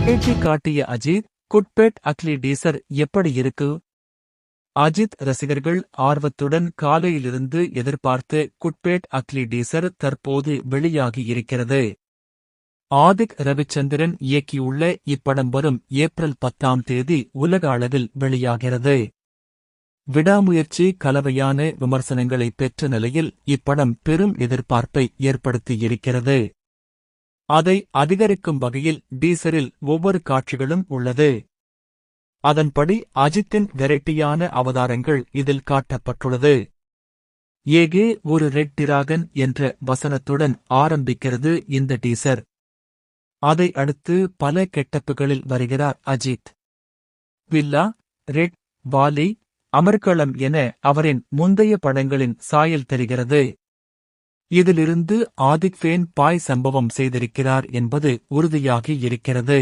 மகிழ்ச்சி காட்டிய Ajith. Good bad ugly teaser எப்படி இருக்கு? அஜித் ரசிகர்கள் ஆர்வத்துடன் காலையிலிருந்து எதிர்பார்த்து குட்பேட் அக்லி டீசர் தற்போது வெளியாகி இருக்கிறது. ஆதிக் ரவிச்சந்திரன் இயக்கியுள்ள இப்படம் வரும் ஏப்ரல் 10ஆம் தேதி உலக அளவில் வெளியாகிறது. விடாமுயற்சி கலவையான விமர்சனங்களை பெற்ற நிலையில் இப்படம் பெரும் எதிர்பார்ப்பை ஏற்படுத்தியிருக்கிறது. அதை அதிகரிக்கும் வகையில் டீசரில் ஒவ்வொரு காட்சிகளும் உள்ளது. அதன்படி அஜித்தின் வெரைட்டியான அவதாரங்கள் இதில் காட்டப்பட்டுள்ளது. ஏகே ஒரு ரெட் டிராகன் என்ற வசனத்துடன் ஆரம்பிக்கிறது இந்த டீசர். அதை அடுத்து பல கெட்டப்புகளில் வருகிறார் அஜித். வில்லா, ரெட், வாலி, அமர்க்களம் என அவரின் முந்தைய படங்களின் சாயல் தெரிகிறது. இதிலிருந்து ஆதிக் ஃபேன் பாய் சம்பவம் செய்திருக்கிறார் என்பது உறுதியாகி இருக்கிறது.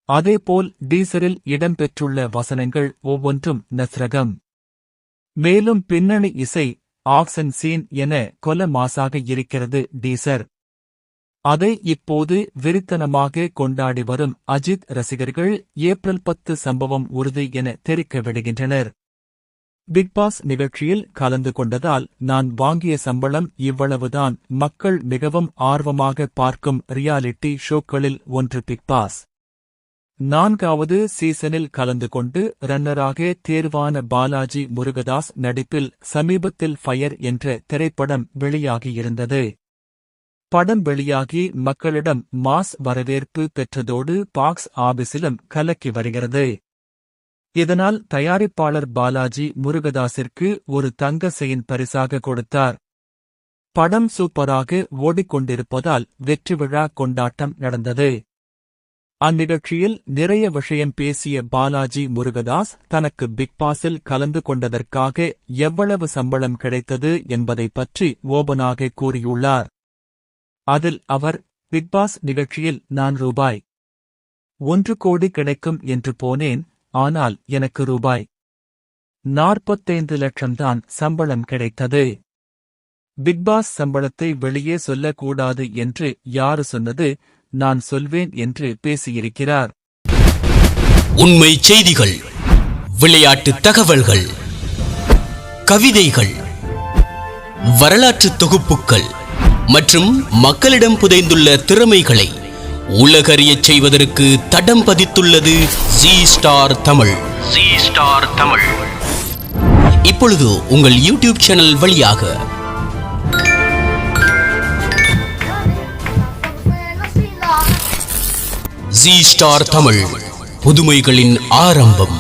அதேபோல் டீசரில் இடம்பெற்றுள்ள வசனங்கள் ஒவ்வொன்றும் நஸ்ரகம். மேலும் பின்னணி இசை, ஆக்சன் சீன் என கொல மாசாக இருக்கிறது டீசர். அதை இப்போது வெறித்தனமாக கொண்டாடி வரும் அஜித் ரசிகர்கள் ஏப்ரல் 10 சம்பவம் உறுதி என தெரிவிக்க விடுகின்றனர். பிக்பாஸ் நிகழ்ச்சியில் கலந்து கொண்டதால் நான் வாங்கிய சம்பளம் இவ்வளவுதான். மக்கள் மிகவும் ஆர்வமாக பார்க்கும் ரியாலிட்டி ஷோக்களில் ஒன்று பிக்பாஸ். 4வது சீசனில் கலந்து கொண்டு ரன்னராக தேர்வான பாலாஜி முருகதாஸ் நடிப்பில் சமீபத்தில் ஃபயர் என்ற திரைப்படம் வெளியாகியிருந்தது. படம் வெளியாகி மக்களிடம் மாஸ் வரவேற்பு பெற்றதோடு பாக்ஸ் ஆபீஸிலும் கலக்கி வருகிறது. இதனால் தயாரிப்பாளர் பாலாஜி முருகதாஸிற்கு ஒரு தங்க செயின் பரிசாக கொடுத்தார். படம் சூப்பராக ஓடிக்கொண்டிருப்பதால் வெற்றி விழா கொண்டாட்டம் நடந்தது. அந்நிகழ்ச்சியில் நிறைய விஷயம் பேசிய பாலாஜி முருகதாஸ் தனக்கு பிக்பாஸில் கலந்து கொண்டதற்காக எவ்வளவு சம்பளம் கிடைத்தது என்பதை பற்றி ஓபனாக கூறியுள்ளார். அதில் அவர், பிக்பாஸ் நிகழ்ச்சியில் நான் ரூபாய் 1 கோடி கிடைக்கும் என்று போனேன். ஆனால் எனக்கு ரூபாய் 45 லட்சம்தான் சம்பளம் கிடைத்தது. பிக்பாஸ் சம்பளத்தை வெளியே சொல்லக்கூடாது என்று யாரு சொன்னது? நான் சொல்வேன் என்று பேசியிருக்கிறார். உண்மை செய்திகள், விளையாட்டு தகவல்கள், கவிதைகள், வரலாற்று தொகுப்புகள் மற்றும் மக்களிடம் புதைந்துள்ள திறமைகளை உலகறியச் செய்வதற்கு தடம் பதித்துள்ளது ஜி ஸ்டார் தமிழ். இப்பொழுது உங்கள் யூடியூப் சேனல் வழியாக ஜி ஸ்டார் தமிழ், புதுமைகளின் ஆரம்பம்.